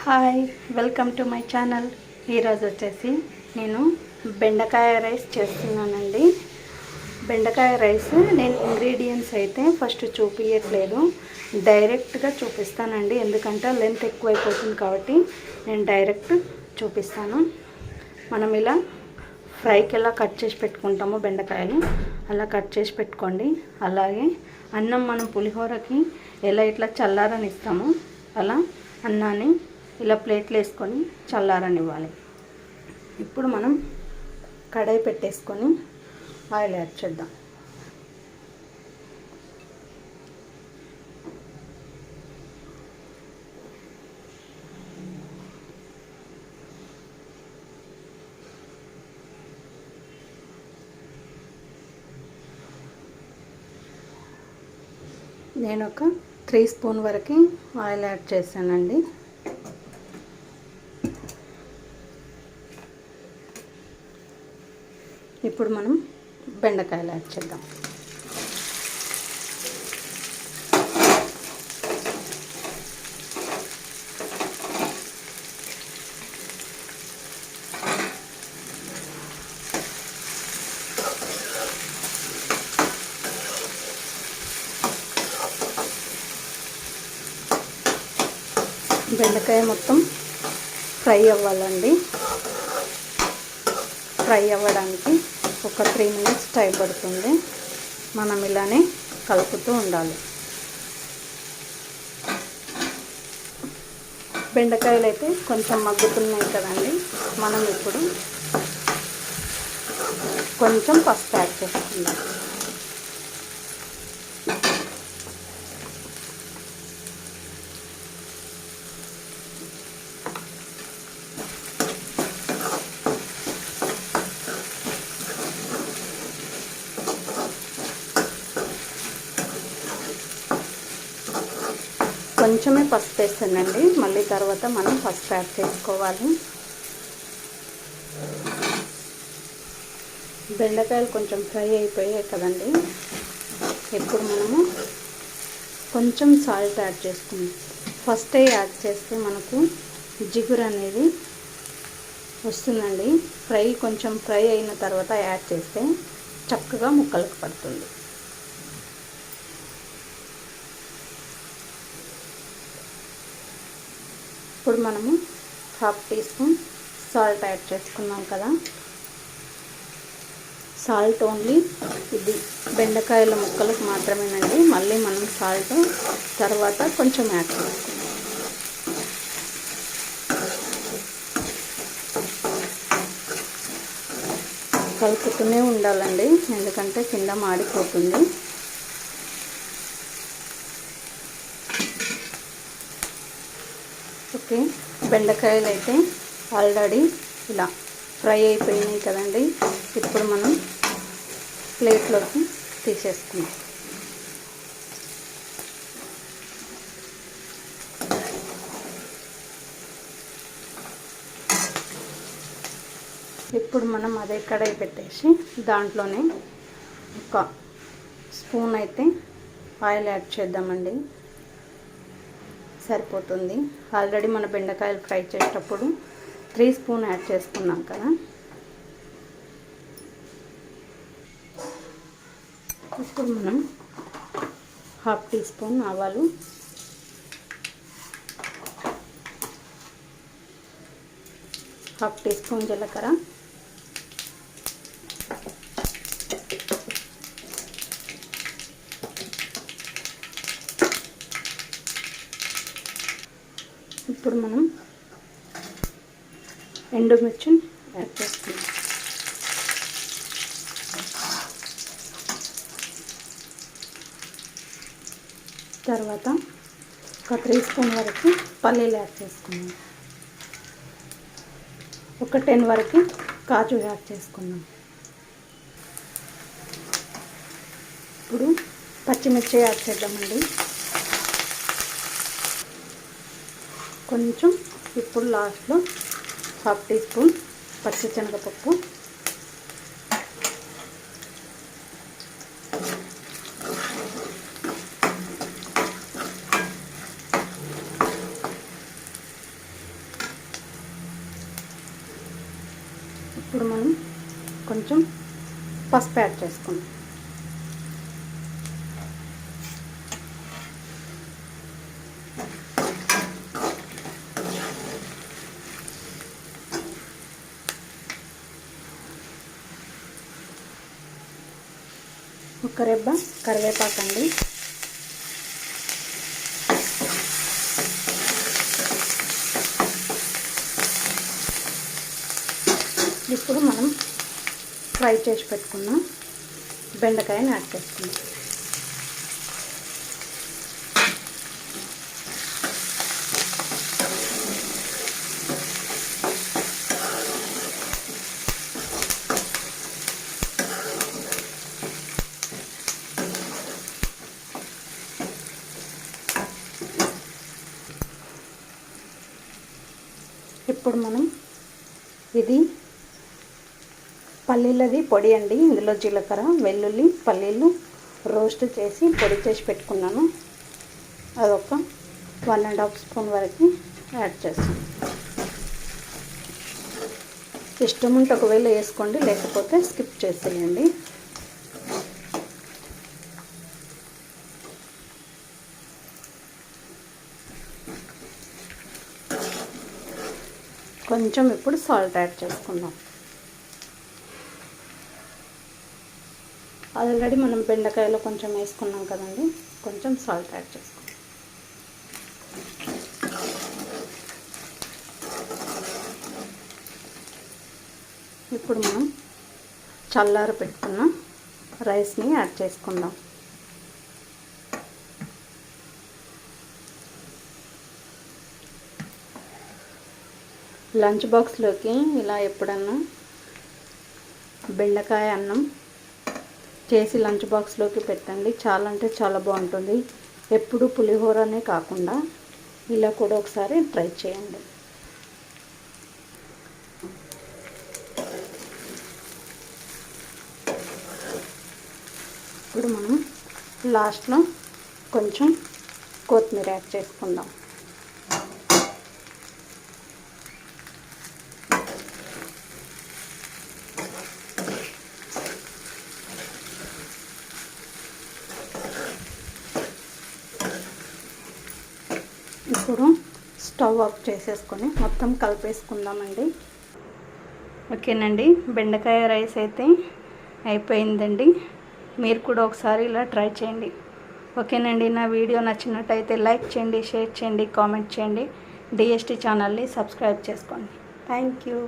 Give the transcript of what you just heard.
Hi, welcome to my channel. ఈరోజు వచ్చేసి నేను బెండకాయ రైస్ చేస్తున్నానండి. బెండకాయ రైస్ నేను ఇంగ్రీడియంట్స్ అయితే ఫస్ట్ చూపించట్లేదు, డైరెక్ట్గా చూపిస్తానండి. ఎందుకంటే లెంత్ ఎక్కువైపోతుంది కాబట్టి నేను డైరెక్ట్ చూపిస్తాను. మనం ఇలా ఫ్రైకి ఎలా కట్ చేసి పెట్టుకుంటామో బెండకాయలు అలా కట్ చేసి పెట్టుకోండి. అలాగే అన్నం మనం పులిహోరకి ఎలా ఇట్లా చల్లారనిస్తామో అలా అన్నాన్ని ఇలా ప్లేట్లు వేసుకొని చల్లారనివ్వాలి. ఇప్పుడు మనం కడాయి పెట్టేసుకొని ఆయిల్ యాడ్ చేద్దాం. నేను ఒక 3 స్పూన్ వరకు ఆయిల్ యాడ్ చేశానండి. ఇప్పుడు మనం బెండకాయలు యాడ్ చేద్దాం. బెండకాయ మొత్తం ఫ్రై అవ్వాలండి. ఫ్రై అవ్వడానికి ఒక 3 మినిట్స్ టైం పడుతుంది. మనం ఇలానే కలుపుతూ ఉండాలి. బెండకాయలు అయితే కొంచెం మగ్గుతున్నాయి కదండి. మనం ఇప్పుడు కొంచెం పసుపు యాడ్ చేసుకుందాం. కొంచెమే పసుపు వేస్తానండి, మళ్ళీ తర్వాత మనం పసుపు యాడ్ చేసుకోవాలి. బెండకాయలు కొంచెం ఫ్రై అయిపోయాయి కదండి. ఇప్పుడు మనము కొంచెం సాల్ట్ యాడ్ చేసుకుందాం. ఫస్టే యాడ్ చేస్తే మనకు జిగురు అనేది వస్తుందండి. కొంచెం ఫ్రై అయిన తర్వాత యాడ్ చేస్తే చక్కగా ముక్కలకు పడుతుంది. ఇప్పుడు మనము 1/2 టీ స్పూన్ సాల్ట్ యాడ్ చేసుకున్నాం కదా. సాల్ట్ ఓన్లీ ఇది బెండకాయల ముక్కలకు మాత్రమేనండి. మళ్ళీ మనం సాల్ట్ తర్వాత కొంచెం యాడ్ చేసుకున్నాం. కలుపుతూనే ఉండాలండి, ఎందుకంటే కింద మాడిపోతుంది. ఓకే, బెండకాయలు అయితే ఆల్రెడీ ఇలా ఫ్రై అయిపోయినాయి కదండి. ఇప్పుడు మనం ప్లేట్లోకి తీసేసుకుందాం. ఇప్పుడు మనం అదే కడాయి పెట్టేసి దాంట్లోనే ఒక స్పూన్ అయితే ఆయిల్ యాడ్ చేద్దామండి. సరిపోతుంది. ఆల్రెడీ మన బెండకాయలు ఫ్రై చేసేటప్పుడు 3 స్పూన్ యాడ్ చేసుకున్నాం కదా. ఇప్పుడు మనం 1/2 టీ స్పూన్ ఆవాలు, 1/2 టీ స్పూన్ జీలకర్ర, ఇప్పుడు మనం ఎండుమిర్చిని యాడ్ చేసుకుందాం. తర్వాత ఒక 3 స్పూన్ వరకు పల్లీలు యాడ్ చేసుకున్నాం. ఒక 10 వరకు కాజు యాడ్ చేసుకున్నాం. ఇప్పుడు పచ్చిమిర్చి యాడ్ చేద్దామండి. కొంచెం ఇప్పుడు లాస్ట్లో 1/2 టీ స్పూన్ పచ్చిశనగపప్పు, ఇప్పుడు మనం కొంచెం పసుపు యాడ్ చేసుకుందాం. ఒక రెబ్బ కరివేపాకండి. ఇప్పుడు మనం ఫ్రై చేసి పెట్టుకున్న బెండకాయని యాడ్ చేసుకుందాం. ఇప్పుడు మనం ఇది పల్లీలది పొడి అండి. ఇందులో జీలకర్ర, వెల్లుల్లి, పల్లీలు రోస్ట్ చేసి పొడి చేసి పెట్టుకున్నాను. అదొక 1½ స్పూన్ వరకు యాడ్ చేస్తాను. ఇష్టం ఉంటే ఒకవేళ వేసుకోండి, లేకపోతే స్కిప్ చేసేయండి. కొంచెం ఇప్పుడు సాల్ట్ యాడ్ చేసుకుందాం. ఆల్రెడీ మనం బెండకాయలో కొంచెం వేసుకున్నాం కదండి, కొంచెం సాల్ట్ యాడ్ చేసుకుందాం. ఇప్పుడు మనం చల్లార పెట్టుకున్న రైస్ని యాడ్ చేసుకుందాం. లంచ్ బాక్స్లోకి ఇలా ఎప్పుడన్నా బెండకాయ అన్నం చేసి లంచ్ బాక్స్లోకి పెట్టండి. చాలా అంటే చాలా బాగుంటుంది. ఎప్పుడు పులిహోరనే కాకుండా ఇలా కూడా ఒకసారి ట్రై చేయండి. ఇప్పుడు మనం లాస్ట్లో కొంచెం కొత్తిమీర యాడ్ చేసుకుందాం. ఇప్పుడు స్టవ్ ఆఫ్ చేసేసుకొని మొత్తం కలిపేసుకుందామండి. ఓకేనండి, బెండకాయ రైస్ అయితే అయిపోయిందండి. మీరు కూడా ఒకసారి ఇలా ట్రై చేయండి. ఓకేనండి, నా వీడియో నచ్చినట్టయితే లైక్ చేయండి, షేర్ చేయండి, కామెంట్ చేయండి. డిఎస్టీ ఛానల్ని సబ్స్క్రైబ్ చేసుకోండి. Thank you.